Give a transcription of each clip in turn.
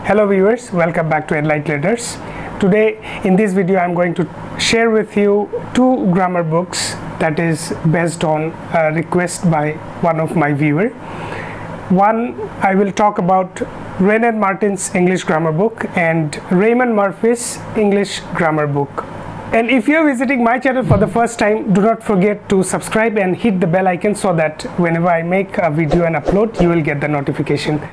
Hello viewers, welcome back to Enlight Leaders. Today in this video I am going to share with you two grammar books that is based on a request by one of my viewer. One, I will talk about Wren and Martin's English grammar book and Raymond Murphy's English grammar book. And if you are visiting my channel for the first time, do not forget to subscribe and hit the bell icon so that whenever I make a video and upload, you will get the notification.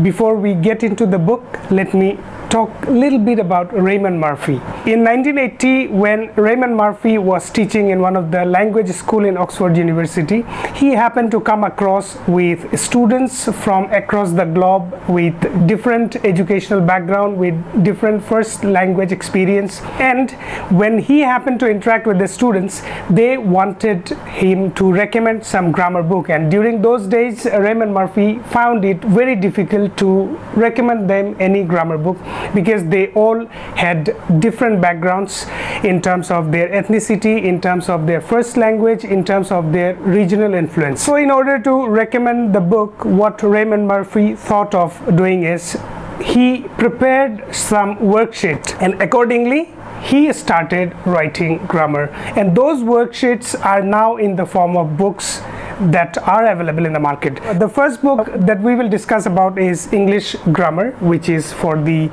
Before we get into the book, let me talk a little bit about Raymond Murphy. In 1980, when Raymond Murphy was teaching in one of the language school in Oxford University, he happened to come across with students from across the globe with different educational background, with different first language experience. And when he happened to interact with the students, they wanted him to recommend some grammar book. And during those days, Raymond Murphy found it very difficult to recommend them any grammar book, because they all had different backgrounds in terms of their ethnicity, in terms of their first language, in terms of their regional influence. So in order to recommend the book, what Raymond Murphy thought of doing is he prepared some worksheet, and accordingly he started writing grammar, and those worksheets are now in the form of books that are available in the market. The first book that we will discuss about is English Grammar, which is for the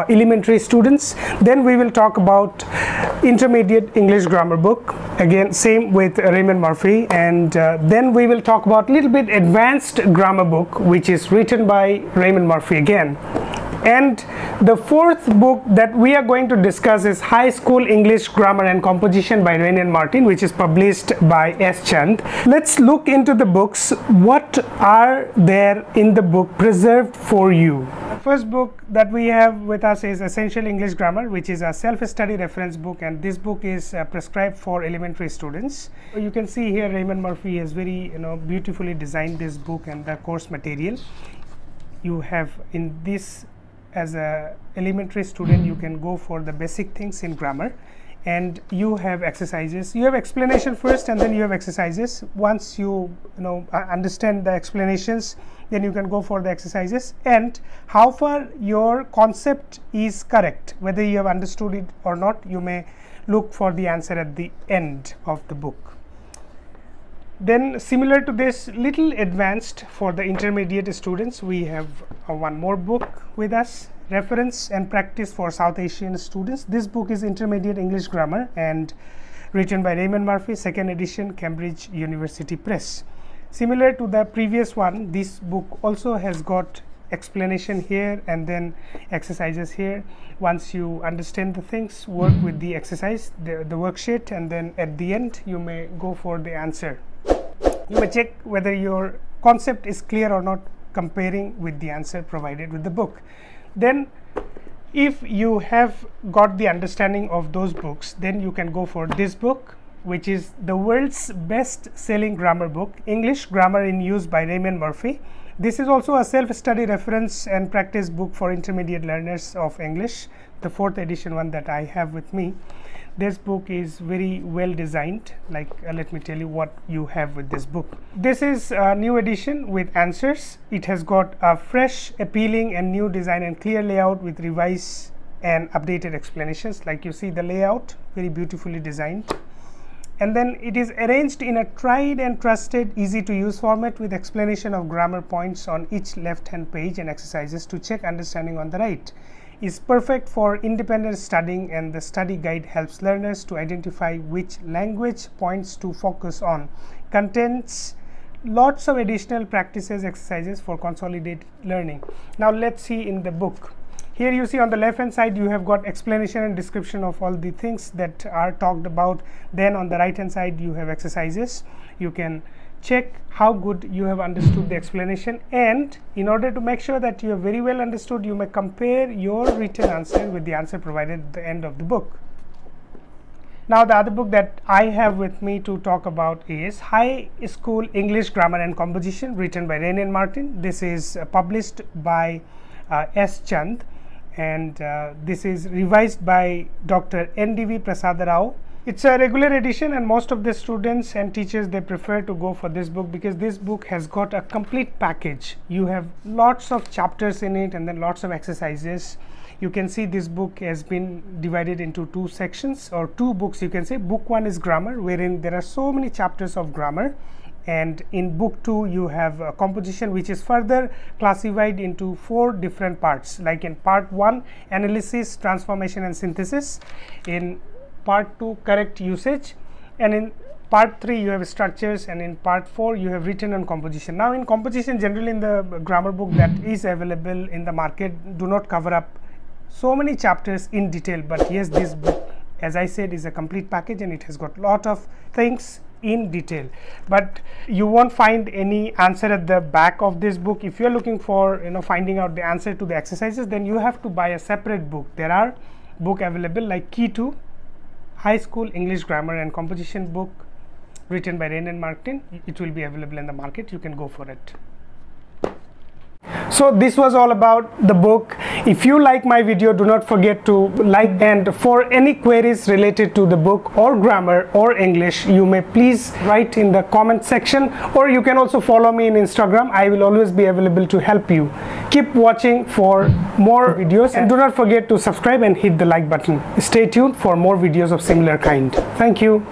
elementary students. Then we will talk about Intermediate English Grammar book, again same with Raymond Murphy, and then we will talk about a little bit Advanced Grammar book, which is written by Raymond Murphy again. And the fourth book that we are going to discuss is High School English Grammar and Composition by Wren and Martin, which is published by S. Chand. Let's look into the books. What are there in the book preserved for you? The first book that we have with us is Essential English Grammar, which is a self-study reference book, and this book is prescribed for elementary students. You can see here Raymond Murphy has very beautifully designed this book and the course material. You have in this, as a elementary student, you can go for the basic things in grammar, and you have exercises. You have explanation first and then you have exercises. Once you understand the explanations, then you can go for the exercises, and how far your concept is correct, whether you have understood it or not, you may look for the answer at the end of the book. Then similar to this, little advanced for the intermediate students, we have one more book with us, Reference and Practice for South Asian Students. This book is Intermediate English Grammar and written by Raymond Murphy, second edition, Cambridge University Press. Similar to the previous one, this book also has got explanation here and then exercises here. Once you understand the things, work with the exercise, the worksheet, and then at the end you may go for the answer. You may check whether your concept is clear or not, comparing with the answer provided with the book. Then if you have got the understanding of those books, then you can go for this book, which is the world's best selling grammar book, English Grammar in Use by Raymond Murphy. This is also a self-study reference and practice book for intermediate learners of English, the fourth edition one that I have with me. This book is very well designed. Let me tell you what you have with this book. This is a new edition with answers. It has got a fresh, appealing and new design and clear layout with revised and updated explanations. Like you see the layout, very beautifully designed. And then it is arranged in a tried and trusted, easy to use format with explanation of grammar points on each left hand page and exercises to check understanding on the right. Is perfect for independent studying, and the study guide helps learners to identify which language points to focus on. Contains lots of additional practices, exercises for consolidated learning. Now let's see in the book. Here you see on the left hand side you have got explanation and description of all the things that are talked about. Then on the right hand side you have exercises. You can check how good you have understood the explanation, and in order to make sure that you have very well understood, you may compare your written answer with the answer provided at the end of the book. Now the other book that I have with me to talk about is High School English Grammar and Composition, written by Wren and Martin. This is published by S. Chand, and this is revised by Dr. N.D.V. Prasad Rao. It's a regular edition, and most of the students and teachers, they prefer to go for this book because this book has got a complete package. You have lots of chapters in it and then lots of exercises. You can see this book has been divided into two sections, or two books you can say. Book 1 is grammar, wherein there are so many chapters of grammar, and in book 2 you have composition, which is further classified into 4 different parts. Like in part 1, analysis, transformation and synthesis. In part 2, correct usage, and in part 3 you have structures, and in part 4 you have written on composition. Now in composition, generally in the grammar book that is available in the market do not cover up so many chapters in detail, but yes, this book, as I said, is a complete package and it has got lot of things in detail. But you won't find any answer at the back of this book. If you are looking for finding out the answer to the exercises, then you have to buy a separate book. There are book available like Key to High School English Grammar and Composition book written by Rain and Martin. It will be available in the market. You can go for it. So this was all about the book. If you like my video, do not forget to like, and for any queries related to the book or grammar or English, you may please write in the comment section, or you can also follow me in Instagram. I will always be available to help you. Keep watching for more videos, and do not forget to subscribe and hit the like button. Stay tuned for more videos of similar kind. Thank you.